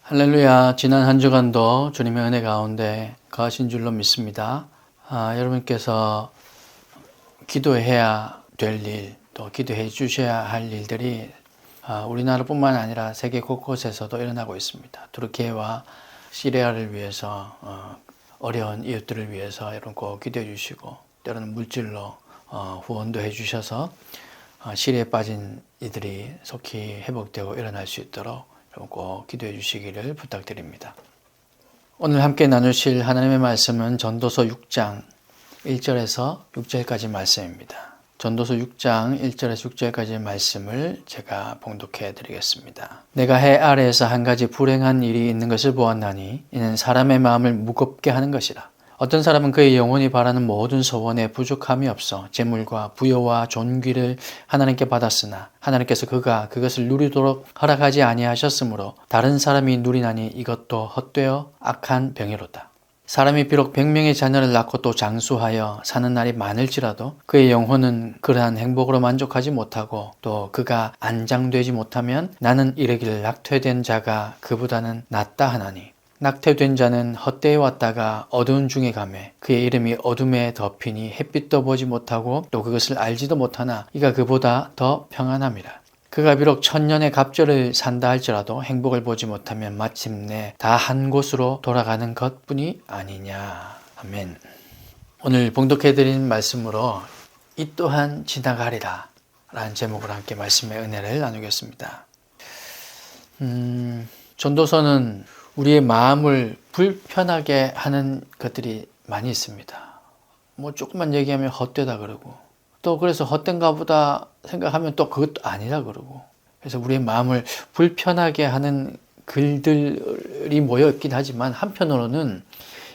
할렐루야. 지난 한 주간도 주님의 은혜 가운데 거하신 줄로 믿습니다. 여러분께서 기도해야 될 일, 또 기도해 주셔야 할 일들이 우리나라뿐만 아니라 세계 곳곳에서도 일어나고 있습니다. 투르키예와 시리아를 위해서 어려운 이웃들을 위해서 여러분 꼭 기도해 주시고, 때로는 물질로 후원도 해 주셔서 시리에 빠진 이들이 속히 회복되고 일어날 수 있도록 꼭 기도해 주시기를 부탁드립니다. 오늘 함께 나누실 하나님의 말씀은 전도서 6장 1절에서 6절까지 말씀입니다. 전도서 6장 1절에서 6절까지의 말씀을 제가 봉독해 드리겠습니다. 내가 해 아래에서 한 가지 불행한 일이 있는 것을 보았나니 이는 사람의 마음을 무겁게 하는 것이라. 어떤 사람은 그의 영혼이 바라는 모든 소원에 부족함이 없어 재물과 부여와 존귀를 하나님께 받았으나 하나님께서 그가 그것을 누리도록 허락하지 아니하셨으므로 다른 사람이 누리나니 이것도 헛되어 악한 병이로다. 사람이 비록 100명의 자녀를 낳고 또 장수하여 사는 날이 많을지라도 그의 영혼은 그러한 행복으로 만족하지 못하고 또 그가 안장되지 못하면 나는 이르기를 낙퇴된 자가 그보다는 낫다 하나니 낙태된 자는 헛되이 왔다가 어두운 중에 가매 그의 이름이 어둠에 덮이니 햇빛도 보지 못하고 또 그것을 알지도 못하나 이가 그보다 더 평안함이라. 그가 비록 1000년의 갑절을 산다 할지라도 행복을 보지 못하면 마침내 다 한 곳으로 돌아가는 것뿐이 아니냐. 아멘. 오늘 봉독해드린 말씀으로 이 또한 지나가리라 라는 제목으로 함께 말씀의 은혜를 나누겠습니다. 전도서는 우리의 마음을 불편하게 하는 것들이 많이 있습니다. 조금만 얘기하면 헛되다 그러고, 또 그래서 헛된가 보다 생각하면 또 그것도 아니라 그러고, 그래서 우리의 마음을 불편하게 하는 글들이 모여 있긴 하지만 한편으로는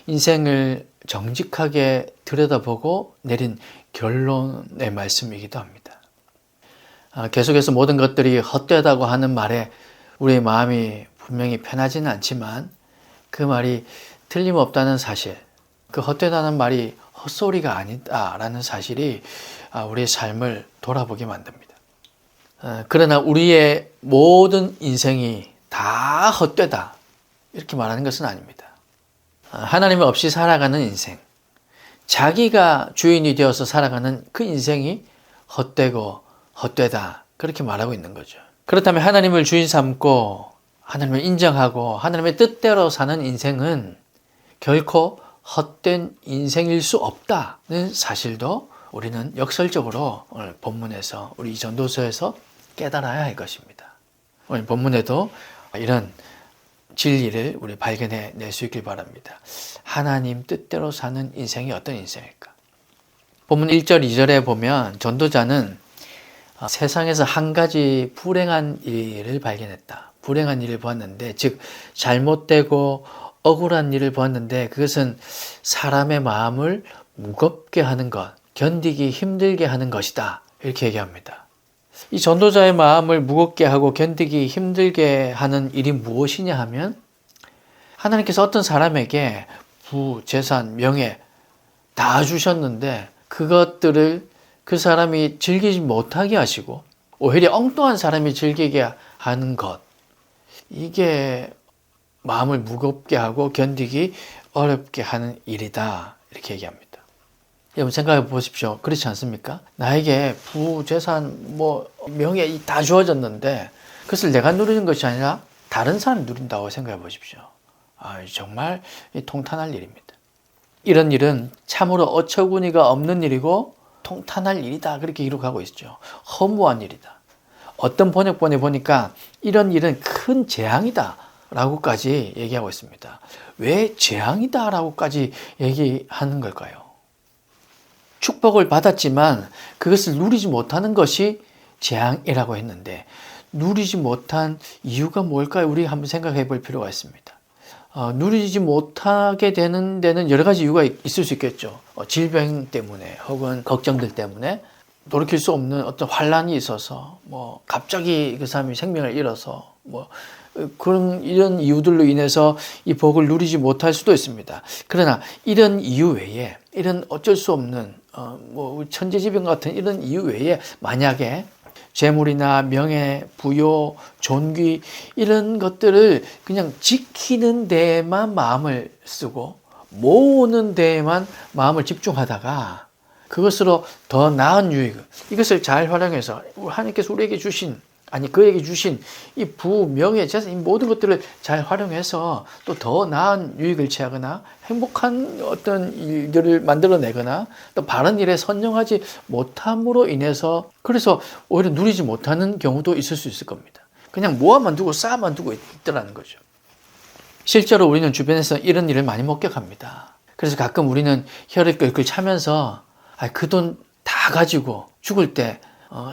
인생을 정직하게 들여다보고 내린 결론의 말씀이기도 합니다. 계속해서 모든 것들이 헛되다고 하는 말에 우리의 마음이 분명히 편하지는 않지만 그 말이 틀림없다는 사실, 그 헛되다는 말이 헛소리가 아니다라는 사실이 우리의 삶을 돌아보게 만듭니다. 그러나 우리의 모든 인생이 다 헛되다 이렇게 말하는 것은 아닙니다. 하나님 없이 살아가는 인생, 자기가 주인이 되어서 살아가는 그 인생이 헛되고 헛되다 그렇게 말하고 있는 거죠. 그렇다면 하나님을 주인 삼고 하나님을 인정하고 하나님의 뜻대로 사는 인생은 결코 헛된 인생일 수 없다는 사실도 우리는 역설적으로 오늘 본문에서, 우리 이 전도서에서 깨달아야 할 것입니다. 오늘 본문에도 이런 진리를 우리 발견해 낼 수 있길 바랍니다. 하나님 뜻대로 사는 인생이 어떤 인생일까? 본문 1절, 2절에 보면 전도자는 세상에서 한 가지 불행한 일을 발견했다. 불행한 일을 보았는데, 즉 잘못되고 억울한 일을 보았는데 그것은 사람의 마음을 무겁게 하는 것, 견디기 힘들게 하는 것이다 이렇게 얘기합니다. 이 전도자의 마음을 무겁게 하고 견디기 힘들게 하는 일이 무엇이냐 하면, 하나님께서 어떤 사람에게 부, 재산, 명예 다 주셨는데 그것들을 그 사람이 즐기지 못하게 하시고 오히려 엉뚱한 사람이 즐기게 하는 것, 이게 마음을 무겁게 하고 견디기 어렵게 하는 일이다 이렇게 얘기합니다. 여러분 생각해 보십시오. 그렇지 않습니까? 나에게 부, 재산, 명예 다 주어졌는데 그것을 내가 누리는 것이 아니라 다른 사람이 누린다고 생각해 보십시오. 정말 통탄할 일입니다. 이런 일은 참으로 어처구니가 없는 일이고 통탄할 일이다 그렇게 기록하고 있죠. 허무한 일이다. 어떤 번역본에 보니까 이런 일은 큰 재앙이다 라고까지 얘기하고 있습니다. 왜 재앙이다 라고까지 얘기하는 걸까요? 축복을 받았지만 그것을 누리지 못하는 것이 재앙이라고 했는데, 누리지 못한 이유가 뭘까요? 우리 한번 생각해 볼 필요가 있습니다. 누리지 못하게 되는 데는 여러 가지 이유가 있을 수 있겠죠. 질병 때문에 혹은 걱정들 때문에, 돌이킬 수 없는 어떤 환란이 있어서, 갑자기 그 사람이 생명을 잃어서, 이런 이유들로 인해서 이 복을 누리지 못할 수도 있습니다. 그러나 이런 이유 외에, 이런 어쩔 수 없는 천재지변 같은 이런 이유 외에 만약에 재물이나 명예, 부요, 존귀 이런 것들을 그냥 지키는 데에만 마음을 쓰고 모으는 데에만 마음을 집중하다가 그것으로 더 나은 유익, 이것을 잘 활용해서 하나님께서 우리에게 주신, 그에게 주신 이 부, 명예, 재산, 이 모든 것들을 잘 활용해서 또 더 나은 유익을 취하거나 행복한 어떤 일들을 만들어내거나 또 바른 일에 선정하지 못함으로 인해서 그래서 오히려 누리지 못하는 경우도 있을 수 있을 겁니다. 그냥 모아만 두고 쌓아만 두고 있더라는 거죠. 실제로 우리는 주변에서 이런 일을 많이 목격합니다. 그래서 가끔 우리는 혀를 끌끌 차면서 그 돈 다 가지고 죽을 때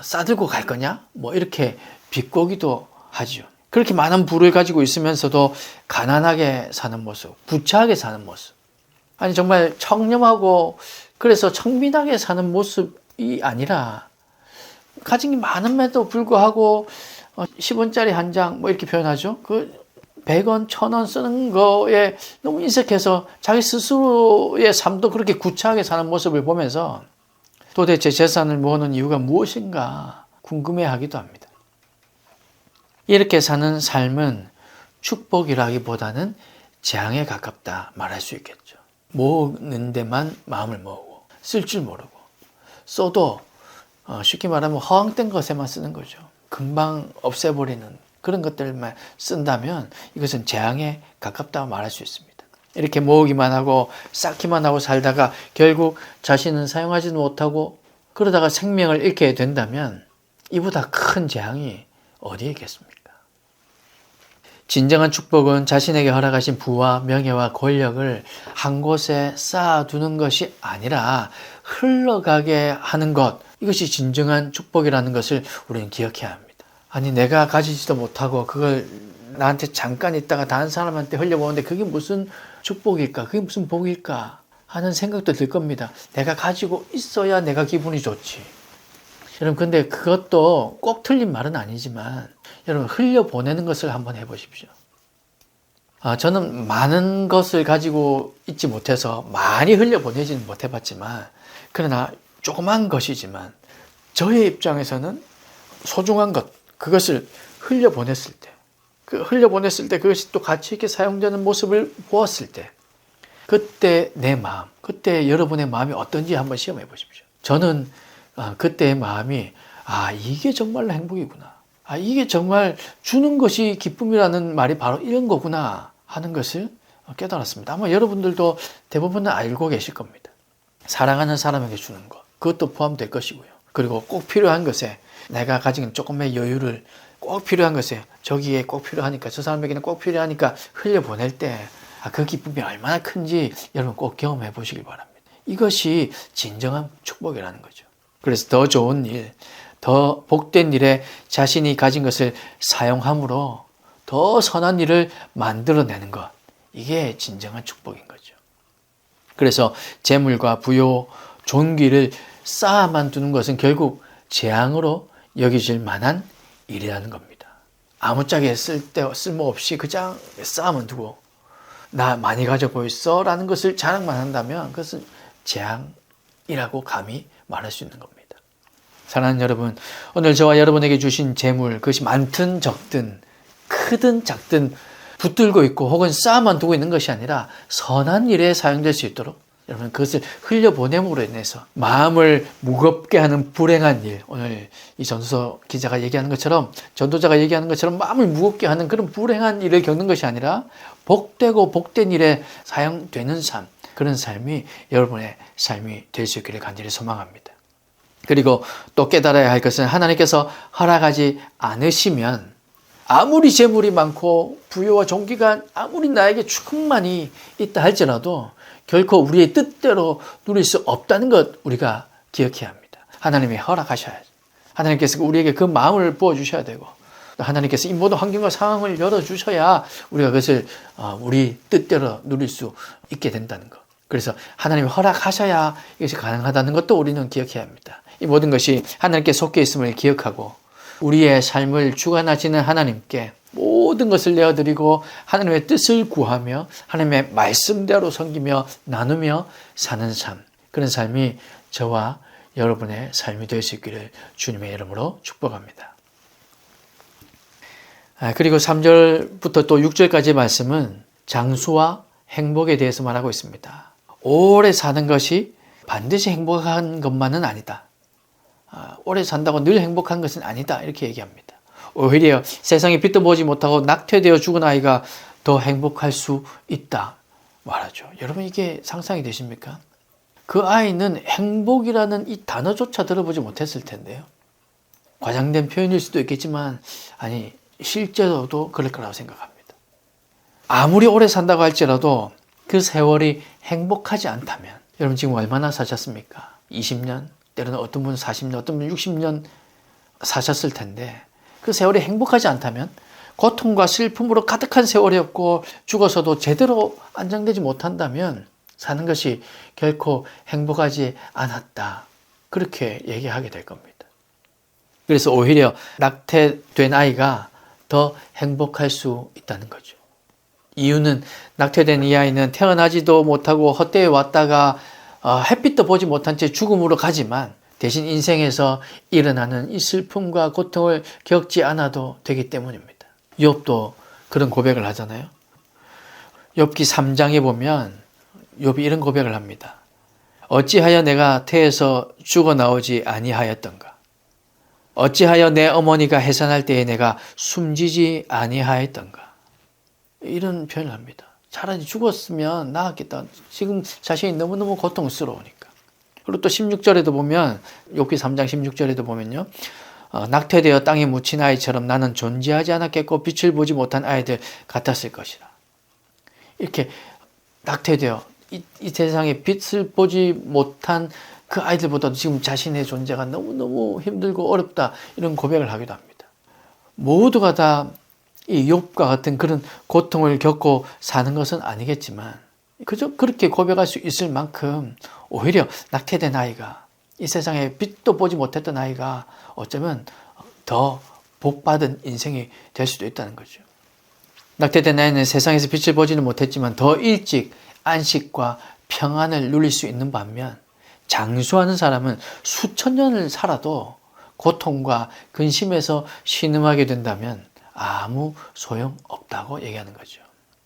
싸들고 갈 거냐? 뭐 이렇게 비꼬기도 하죠. 그렇게 많은 부를 가지고 있으면서도 가난하게 사는 모습, 부차하게 사는 모습. 아니 정말 청렴하고 그래서 청빈하게 사는 모습이 아니라 가진 게 많음에도 불구하고 10원짜리 한 장 뭐 이렇게 표현하죠. 그 100원, 1000원 쓰는 거에 너무 인색해서 자기 스스로의 삶도 그렇게 구차하게 사는 모습을 보면서 도대체 재산을 모으는 이유가 무엇인가 궁금해하기도 합니다. 이렇게 사는 삶은 축복이라기보다는 재앙에 가깝다 말할 수 있겠죠. 모으는 데만 마음을 모으고 쓸 줄 모르고 써도 쉽게 말하면 허황된 것에만 쓰는 거죠. 금방 없애버리는 그런 것들만 쓴다면 이것은 재앙에 가깝다고 말할 수 있습니다. 이렇게 모으기만 하고 쌓기만 하고 살다가 결국 자신은 사용하지도 못하고 그러다가 생명을 잃게 된다면 이보다 큰 재앙이 어디에 있겠습니까? 진정한 축복은 자신에게 허락하신 부와 명예와 권력을 한 곳에 쌓아두는 것이 아니라 흘러가게 하는 것, 이것이 진정한 축복이라는 것을 우리는 기억해야 합니다. 아니 내가 가지지도 못하고 그걸 나한테 잠깐 있다가 다른 사람한테 흘려보는데 그게 무슨 축복일까? 그게 무슨 복일까? 하는 생각도 들 겁니다. 내가 가지고 있어야 내가 기분이 좋지. 여러분 근데 그것도 꼭 틀린 말은 아니지만 여러분 흘려보내는 것을 한번 해보십시오. 저는 많은 것을 가지고 있지 못해서 많이 흘려보내지는 못해봤지만 그러나 조그만 것이지만 저의 입장에서는 소중한 것, 그것을 흘려보냈을 때 그것이 또 가치 있게 사용되는 모습을 보았을 때 그때 내 마음, 그때 여러분의 마음이 어떤지 한번 시험해 보십시오. 저는 그때의 마음이 이게 정말로 행복이구나. 이게 정말 주는 것이 기쁨이라는 말이 바로 이런 거구나 하는 것을 깨달았습니다. 아마 여러분들도 대부분은 알고 계실 겁니다. 사랑하는 사람에게 주는 것, 그것도 포함될 것이고요. 그리고 꼭 필요한 것에 내가 가진 조금의 여유를 꼭 필요한 것에 저기에 꼭 필요하니까 저 사람에게는 꼭 필요하니까 흘려보낼 때 그 기쁨이 얼마나 큰지 여러분 꼭 경험해 보시길 바랍니다. 이것이 진정한 축복이라는 거죠. 그래서 더 좋은 일, 더 복된 일에 자신이 가진 것을 사용함으로 더 선한 일을 만들어내는 것, 이게 진정한 축복인 거죠. 그래서 재물과 부요, 존귀를 쌓아만 두는 것은 결국 재앙으로 여겨질 만한 일이라는 겁니다. 아무짝에 쓸모없이 그냥 쌓아만 두고 나 많이 가지고 있어 라는 것을 자랑만 한다면 그것은 재앙이라고 감히 말할 수 있는 겁니다. 사랑하는 여러분, 오늘 저와 여러분에게 주신 재물, 그것이 많든 적든 크든 작든 붙들고 있고 혹은 쌓아만 두고 있는 것이 아니라 선한 일에 사용될 수 있도록 여러분 그것을 흘려보냄으로 인해서 마음을 무겁게 하는 불행한 일, 오늘 이 전도서 기자가 얘기하는 것처럼 전도자가 얘기하는 것처럼 마음을 무겁게 하는 그런 불행한 일을 겪는 것이 아니라 복되고 복된 일에 사용되는 삶, 그런 삶이 여러분의 삶이 될 수 있기를 간절히 소망합니다. 그리고 또 깨달아야 할 것은 하나님께서 허락하지 않으시면 아무리 재물이 많고 부유와 존귀가 아무리 나에게 충만히 있다 할지라도 결코 우리의 뜻대로 누릴 수 없다는 것 우리가 기억해야 합니다. 하나님이 허락하셔야죠. 하나님께서 우리에게 그 마음을 부어주셔야 되고 하나님께서 이 모든 환경과 상황을 열어주셔야 우리가 그것을 우리 뜻대로 누릴 수 있게 된다는 것. 그래서 하나님이 허락하셔야 이것이 가능하다는 것도 우리는 기억해야 합니다. 이 모든 것이 하나님께 속해 있음을 기억하고 우리의 삶을 주관하시는 하나님께 모든 것을 내어드리고 하나님의 뜻을 구하며 하나님의 말씀대로 섬기며 나누며 사는 삶, 그런 삶이 저와 여러분의 삶이 될 수 있기를 주님의 이름으로 축복합니다. 그리고 3절부터 또 6절까지 말씀은 장수와 행복에 대해서 말하고 있습니다. 오래 사는 것이 반드시 행복한 것만은 아니다. 오래 산다고 늘 행복한 것은 아니다. 이렇게 얘기합니다. 오히려 세상에 빛도 보지 못하고 낙태되어 죽은 아이가 더 행복할 수 있다 말하죠. 여러분 이게 상상이 되십니까? 그 아이는 행복이라는 이 단어조차 들어보지 못했을 텐데요. 과장된 표현일 수도 있겠지만 아니 실제로도 그럴 거라고 생각합니다. 아무리 오래 산다고 할지라도 그 세월이 행복하지 않다면 여러분 지금 얼마나 사셨습니까? 20년? 때로는 어떤 분은 40년, 어떤 분은 60년 사셨을 텐데 그 세월이 행복하지 않다면 고통과 슬픔으로 가득한 세월이었고 죽어서도 제대로 안정되지 못한다면 사는 것이 결코 행복하지 않았다. 그렇게 얘기하게 될 겁니다. 그래서 오히려 낙태된 아이가 더 행복할 수 있다는 거죠. 이유는 낙태된 이 아이는 태어나지도 못하고 헛되이 왔다가 햇빛도 보지 못한 채 죽음으로 가지만 대신 인생에서 일어나는 이 슬픔과 고통을 겪지 않아도 되기 때문입니다. 욥도 그런 고백을 하잖아요. 욥기 3장에 보면 욥이 이런 고백을 합니다. 어찌하여 내가 태에서 죽어 나오지 아니하였던가? 어찌하여 내 어머니가 해산할 때에 내가 숨지지 아니하였던가? 이런 표현을 합니다. 차라리 죽었으면 나았겠다. 지금 자신이 너무너무 고통스러우니까. 그리고 또 16절에도 보면 욥기 3장 16절에도 보면요. 낙태되어 땅에 묻힌 아이처럼 나는 존재하지 않았겠고 빛을 보지 못한 아이들 같았을 것이라. 이렇게 낙태되어 이 세상에 빛을 보지 못한 그 아이들보다도 지금 자신의 존재가 너무너무 힘들고 어렵다 이런 고백을 하기도 합니다. 모두가 다 이 욥과 같은 그런 고통을 겪고 사는 것은 아니겠지만 그저 그렇게 고백할 수 있을 만큼 오히려 낙태된 아이가 이 세상에 빛도 보지 못했던 아이가 어쩌면 더 복받은 인생이 될 수도 있다는 거죠. 낙태된 아이는 세상에서 빛을 보지는 못했지만 더 일찍 안식과 평안을 누릴 수 있는 반면 장수하는 사람은 수천 년을 살아도 고통과 근심에서 신음하게 된다면 아무 소용없다고 얘기하는 거죠.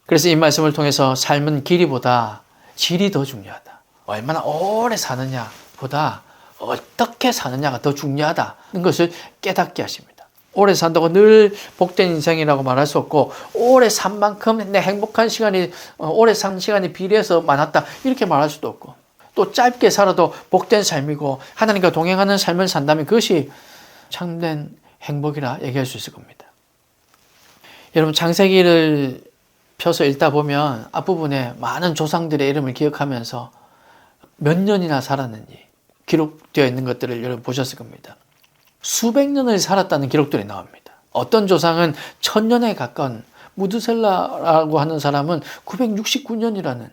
그래서 이 말씀을 통해서 삶은 길이보다 질이 더 중요하다. 얼마나 오래 사느냐보다 어떻게 사느냐가 더 중요하다는 것을 깨닫게 하십니다. 오래 산다고 늘 복된 인생이라고 말할 수 없고 오래 산 만큼 내 행복한 시간이 오래 산 시간이 비례해서 많았다 이렇게 말할 수도 없고 또 짧게 살아도 복된 삶이고 하나님과 동행하는 삶을 산다면 그것이 참된 행복이라 얘기할 수 있을 겁니다. 여러분 창세기를 펴서 읽다 보면 앞부분에 많은 조상들의 이름을 기억하면서 몇 년이나 살았는지 기록되어 있는 것들을 여러분 보셨을 겁니다. 수백 년을 살았다는 기록들이 나옵니다. 어떤 조상은 1000년에 가까운 무드셀라라고 하는 사람은 969년이라는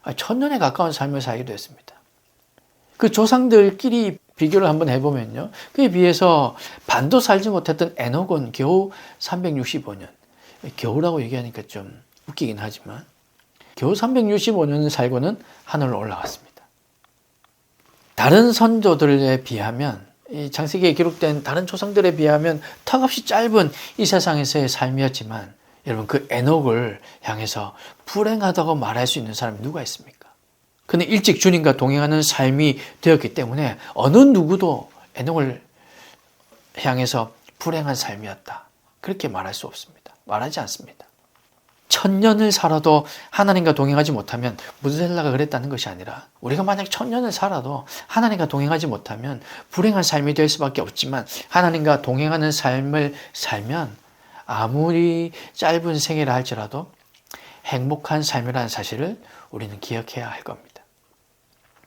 1000년에 가까운 삶을 살기도 했습니다. 그 조상들끼리 비교를 한번 해보면요. 그에 비해서 반도 살지 못했던 에녹은 겨우 365년. 겨우라고 얘기하니까 좀 웃기긴 하지만 겨우 365년 살고는 하늘로 올라갔습니다. 다른 선조들에 비하면 이 창세기에 기록된 다른 조상들에 비하면 턱없이 짧은 이 세상에서의 삶이었지만 여러분 그 에녹을 향해서 불행하다고 말할 수 있는 사람이 누가 있습니까? 그는 일찍 주님과 동행하는 삶이 되었기 때문에 어느 누구도 에녹을 향해서 불행한 삶이었다. 그렇게 말할 수 없습니다. 말하지 않습니다. 1000년을 살아도 하나님과 동행하지 못하면 무드셀라가 그랬다는 것이 아니라 우리가 만약 1000년을 살아도 하나님과 동행하지 못하면 불행한 삶이 될 수밖에 없지만 하나님과 동행하는 삶을 살면 아무리 짧은 생애라 할지라도 행복한 삶이라는 사실을 우리는 기억해야 할 겁니다.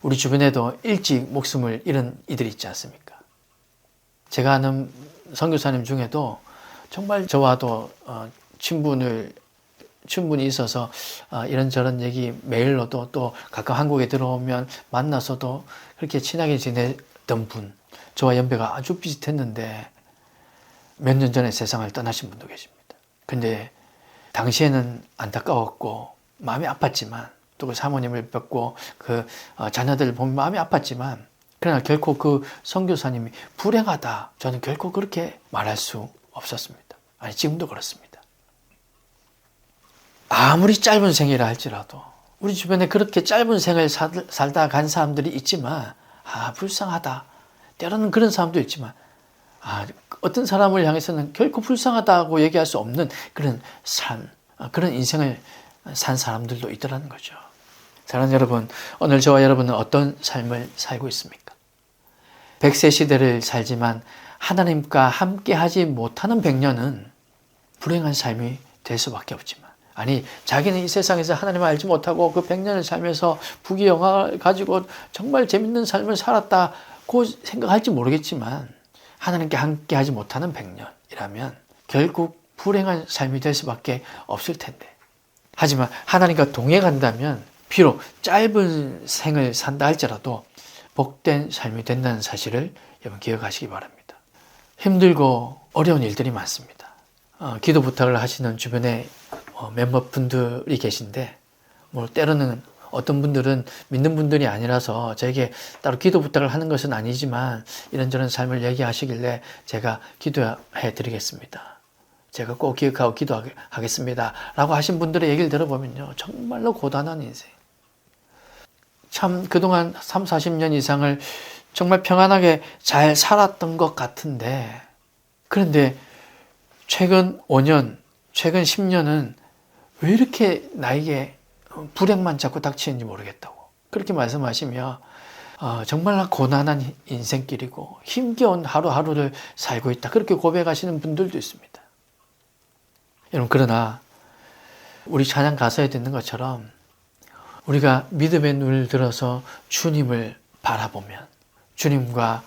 우리 주변에도 일찍 목숨을 잃은 이들이 있지 않습니까? 제가 아는 선교사님 중에도 정말 저와도 친분이 있어서 이런저런 얘기 메일로도 또 가끔 한국에 들어오면 만나서도 그렇게 친하게 지내던 분, 저와 연배가 아주 비슷했는데 몇 년 전에 세상을 떠나신 분도 계십니다. 근데 당시에는 안타까웠고 마음이 아팠지만 또 그 사모님을 뵙고 그 자녀들을 보면 마음이 아팠지만 그러나 결코 그 선교사님이 불행하다, 저는 결코 그렇게 말할 수 없었습니다. 아니, 지금도 그렇습니다. 아무리 짧은 생이라 할지라도 우리 주변에 그렇게 짧은 생을 살다 간 사람들이 있지만 불쌍하다, 때로는 그런 사람도 있지만 어떤 사람을 향해서는 결코 불쌍하다고 얘기할 수 없는 그런 삶, 그런 인생을 산 사람들도 있더라는 거죠. 사랑하는 여러분, 오늘 저와 여러분은 어떤 삶을 살고 있습니까? 100세 시대를 살지만 하나님과 함께하지 못하는 100년은 불행한 삶이 될 수밖에 없지만, 아니, 자기는 이 세상에서 하나님을 알지 못하고 그 100년을 살면서 부귀영화를 가지고 정말 재밌는 삶을 살았다고 생각할지 모르겠지만, 하나님께 함께하지 못하는 100년이라면 결국 불행한 삶이 될 수밖에 없을 텐데, 하지만 하나님과 동행한다면 비록 짧은 생을 산다 할지라도 복된 삶이 된다는 사실을 여러분 기억하시기 바랍니다. 힘들고 어려운 일들이 많습니다. 기도 부탁을 하시는 주변에 몇몇 분들이 계신데, 때로는 어떤 분들은 믿는 분들이 아니라서 저에게 따로 기도 부탁을 하는 것은 아니지만 이런저런 삶을 얘기하시길래 제가 기도해 드리겠습니다. 제가 꼭 기억하고 기도하겠습니다 라고 하신 분들의 얘기를 들어보면요, 정말로 고단한 인생, 참 그동안 30-40년 이상을 정말 평안하게 잘 살았던 것 같은데, 그런데 최근 5년, 최근 10년은 왜 이렇게 나에게 불행만 자꾸 닥치는지 모르겠다고 그렇게 말씀하시며 정말 고난한 인생길이고 힘겨운 하루하루를 살고 있다, 그렇게 고백하시는 분들도 있습니다. 여러분, 그러나 우리 찬양 가사에 듣는 것처럼 우리가 믿음의 눈을 들어서 주님을 바라보면, 주님과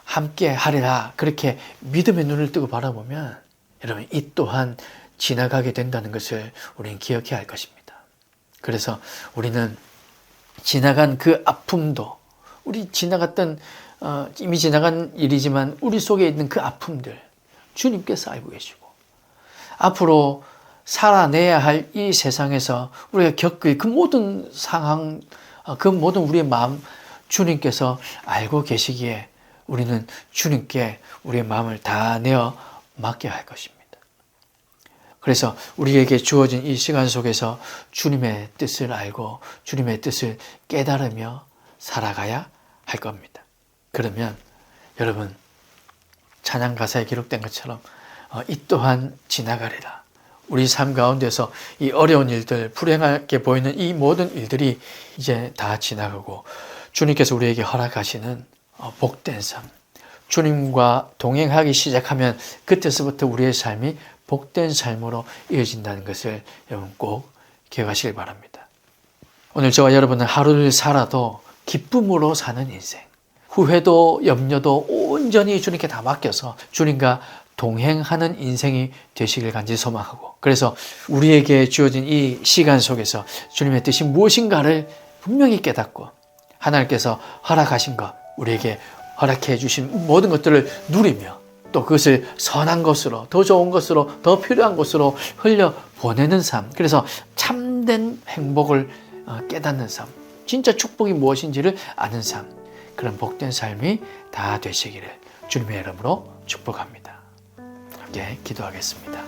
함께 하리라, 그렇게 믿음의 눈을 뜨고 바라보면 여러분, 이 또한 지나가게 된다는 것을 우리는 기억해야 할 것입니다. 그래서 우리는 지나간 그 아픔도, 우리 지나갔던 이미 지나간 일이지만 우리 속에 있는 그 아픔들 주님께서 알고 계시고, 앞으로 살아내야 할 이 세상에서 우리가 겪을 그 모든 상황, 그 모든 우리의 마음 주님께서 알고 계시기에 우리는 주님께 우리의 마음을 다 내어 맡겨야 할 것입니다. 그래서 우리에게 주어진 이 시간 속에서 주님의 뜻을 알고 주님의 뜻을 깨달으며 살아가야 할 겁니다. 그러면 여러분, 찬양 가사에 기록된 것처럼 이 또한 지나가리라. 우리 삶 가운데서 이 어려운 일들, 불행하게 보이는 이 모든 일들이 이제 다 지나가고 주님께서 우리에게 허락하시는 복된 삶, 주님과 동행하기 시작하면 그때서부터 우리의 삶이 복된 삶으로 이어진다는 것을 여러분 꼭 기억하시길 바랍니다. 오늘 저와 여러분은 하루를 살아도 기쁨으로 사는 인생, 후회도 염려도 온전히 주님께 다 맡겨서 주님과 동행하는 인생이 되시길 간절히 소망하고, 그래서 우리에게 주어진 이 시간 속에서 주님의 뜻이 무엇인가를 분명히 깨닫고 하나님께서 허락하신 것, 우리에게 허락해 주신 모든 것들을 누리며 또 그것을 선한 것으로, 더 좋은 것으로, 더 필요한 것으로 흘려보내는 삶, 그래서 참된 행복을 깨닫는 삶, 진짜 축복이 무엇인지를 아는 삶, 그런 복된 삶이 다 되시기를 주님의 이름으로 축복합니다. 함께 기도하겠습니다.